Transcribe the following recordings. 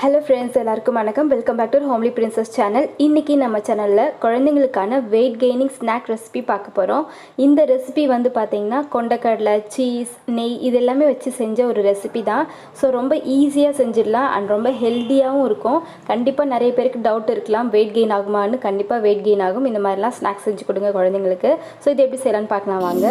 Hello friends, எல்லாருக்கும் வணக்கம். Welcome back to homely princess channel. இன்றைக்கி நம்ம சேனலில் குழந்தைங்களுக்கான வெயிட் கெய்னிங் ஸ்நாக் ரெசிபி பார்க்க போகிறோம். இந்த ரெசிபி வந்து பார்த்திங்கன்னா கொண்டக்கடலை, சீஸ், நெய் இது எல்லாமே வச்சு செஞ்ச ஒரு ரெசிபி தான். ஸோ ரொம்ப ஈஸியாக செஞ்சிடலாம் அண்ட் ரொம்ப ஹெல்த்தியாகவும் இருக்கும். கண்டிப்பாக நிறைய பேருக்கு டவுட் இருக்கலாம், வெயிட் கெயின் ஆகுமான்னு. கண்டிப்பாக வெயிட் கெயின் ஆகும். இந்த மாதிரிலாம் ஸ்நாக்ஸ் செஞ்சு கொடுங்க குழந்தைங்களுக்கு. ஸோ இது எப்படி செய்யலான்னு பார்க்கலாம் வாங்க.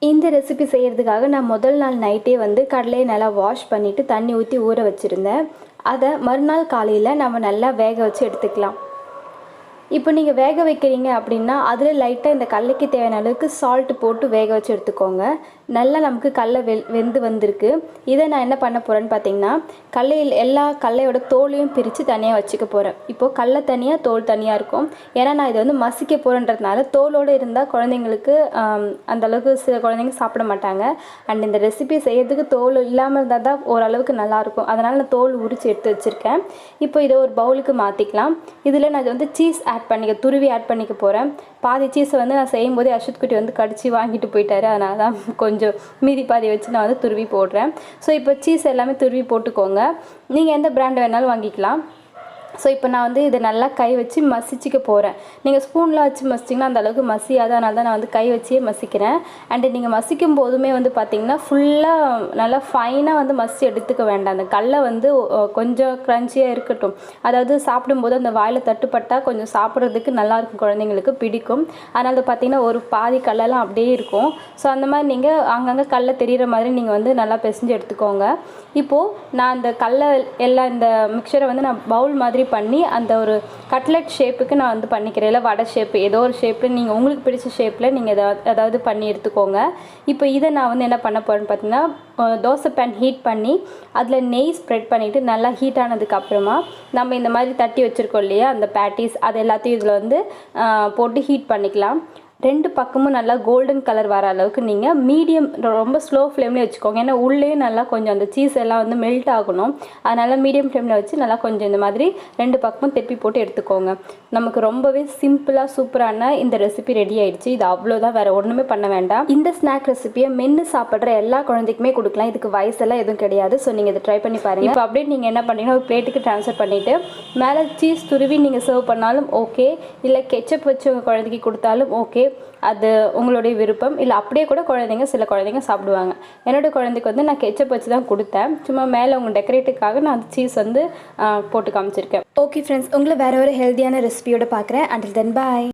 இந்த ரெசிபி செய்கிறதுக்காக நான் முதல் நாள் நைட்டே வந்து கடலையை நல்லா வாஷ் பண்ணிவிட்டு தண்ணி ஊற்றி ஊற வச்சுருந்தேன். அதை மறுநாள் காலையில் நம்ம நல்லா வேக வச்சு எடுத்துக்கலாம். இப்போ நீங்கள் வேக வைக்கிறீங்க அப்படின்னா அதில் லைட்டாக இந்த கடலைக்கு தேவையான அளவுக்கு சால்ட்டு போட்டு வேக வச்சு எடுத்துக்கோங்க. நல்லா நமக்கு கடலை வெந்து வந்திருக்கு. இதை நான் என்ன பண்ண போகிறேன்னு பார்த்தீங்கன்னா, எல்லா கடலையோட தோலையும் பிரித்து தனியாக வச்சுக்க போகிறேன். இப்போது கடலை தனியாக தோல் தனியாக இருக்கும். ஏன்னா நான் இதை வந்து மசிக்க போகிறேன்றதுனால தோலோடு இருந்தால் குழந்தைங்களுக்கு அந்தளவுக்கு சில குழந்தைங்க சாப்பிட மாட்டாங்க. அண்ட் இந்த ரெசிபி செய்கிறதுக்கு தோல் இல்லாமல் இருந்தால் தான் ஓரளவுக்கு நல்லாயிருக்கும். அதனால் நான் தோல் உரித்து எடுத்து வச்சுருக்கேன். இப்போ இதை ஒரு பவுலுக்கு மாற்றிக்கலாம். இதில் நான் வந்து சீஸ் துருவி ஆட் பண்ணிக்க போகிறேன். பாதி சீஸை வந்து நான் செய்யும்போது அஸ்வத் குட்டி வந்து கடிச்சு வாங்கிட்டு போயிட்டாரு. அதனால தான் கொஞ்சம் மீதி பாதி வச்சு நான் வந்து துருவி போடுறேன். ஸோ இப்போ சீஸ் எல்லாமே துருவி போட்டுக்கோங்க. நீங்கள் எந்த பிராண்ட் வேணாலும் வாங்கிக்கலாம். ஸோ இப்போ நான் வந்து இதை நல்லா கை வச்சு மசிச்சிக்க போகிறேன். நீங்கள் ஸ்பூனில் வச்சு மசிச்சிங்கன்னா அந்தளவுக்கு மசியாது. அதனால தான் நான் வந்து கை வச்சே மசிக்கிறேன். அண்டு நீங்கள் மசிக்கும் போதுமே வந்து பார்த்திங்கன்னா ஃபுல்லாக நல்லா ஃபைனாக வந்து மசிச்சு எடுத்துக்க வேண்டாம். அந்த கடலை வந்து கொஞ்சம் க்ரன்ச்சியாக இருக்கட்டும். அதாவது சாப்பிடும்போது அந்த வாயில் தட்டுப்பட்டால் கொஞ்சம் சாப்பிட்றதுக்கு நல்லாயிருக்கும், குழந்தைங்களுக்கு பிடிக்கும். அதனால் பார்த்திங்கன்னா ஒரு பாதி கடலைலாம் அப்படியே இருக்கும். ஸோ அந்த மாதிரி நீங்கள் அங்கங்கே கடலை தெரிகிற மாதிரி நீங்கள் வந்து நல்லா பிசைஞ்சு எடுத்துக்கோங்க. இப்போது நான் அந்த கடலை எல்லாம் இந்த மிக்சரை வந்து நான் பவுல் மாதிரி பண்ணி அந்த ஒரு கட்லெட் ஷேப்புக்கு நான் வந்து பண்ணிக்கிறேன். இல்லை வடை ஷேப்பு, ஏதோ ஒரு ஷேப்பில் நீங்கள் உங்களுக்கு பிடிச்ச ஷேப்பில் நீங்கள் ஏதாவது பண்ணி எடுத்துக்கோங்க. இப்போ இதை நான் வந்து என்ன பண்ண போகிறேன்னு பார்த்தீங்கன்னா, தோசை பேன் ஹீட் பண்ணி அதில் நெய் ஸ்ப்ரெட் பண்ணிவிட்டு நல்லா ஹீட் ஆனதுக்கப்புறமா நம்ம இந்த மாதிரி தட்டி வச்சுருக்கோம் இல்லையா அந்த பேட்டிஸ், அது எல்லாத்தையும் இதில் வந்து போட்டு ஹீட் பண்ணிக்கலாம். ரெண்டு பக்கமும் நல்லா கோல்டன் கலர் வர அளவுக்கு நீங்கள் மீடியம், ரொம்ப ஸ்லோ ஃப்ளேம்லேயே வச்சுக்கோங்க. ஏன்னா உள்ளே நல்லா கொஞ்சம் அந்த சீஸ் எல்லாம் வந்து மெல்ட் ஆகணும். அதனால் மீடியம் ஃப்ளேமில் வச்சு நல்லா கொஞ்சம் இந்த மாதிரி ரெண்டு பக்கமும் திருப்பி போட்டு எடுத்துக்கோங்க. நமக்கு ரொம்பவே சிம்பிளாக சூப்பரான இந்த ரெசிபி ரெடி ஆகிடுச்சு. இது அவ்வளோதான், வேறு ஒன்றுமே பண்ண வேண்டாம். இந்த ஸ்நாக் ரெசிபியை மென்று சாப்பிட்ற எல்லா குழந்தைக்குமே கொடுக்கலாம். இதுக்கு வயசெல்லாம் எதுவும் கிடையாது. ஸோ நீங்கள் இதை ட்ரை பண்ணி பாருங்கள். இப்போ அப்படியே நீங்கள் என்ன பண்ணுறீங்கன்னா, ஒரு பிளேட்டுக்கு ட்ரான்ஸ்ஃபர் பண்ணிவிட்டு மேலே சீஸ் துருவி நீங்கள் சர்வ் பண்ணாலும் ஓகே, இல்லை கெச்சப் வச்சு உங்கள் குழந்தைக்கு கொடுத்தாலும் ஓகே. அது உங்களுடைய விருப்பம். இல்லை அப்படியே கூட சில குழந்தைங்க சாப்பிடுவாங்க. என்னோடய குழந்தைக்கு வந்து நான் கெச்சப் வச்சு தான் கொடுத்தேன். சும்மா மேலே உங்கள் டெக்கரேட்டுக்காக நான் சீஸ் வந்து போட்டு காமிச்சிருக்கேன். ஓகே ஃப்ரெண்ட்ஸ், உங்களை வேறு ஒரு ஹெல்த்தியான ரெசிபியோட பார்க்குறேன். அண்டில் தென் பாய்.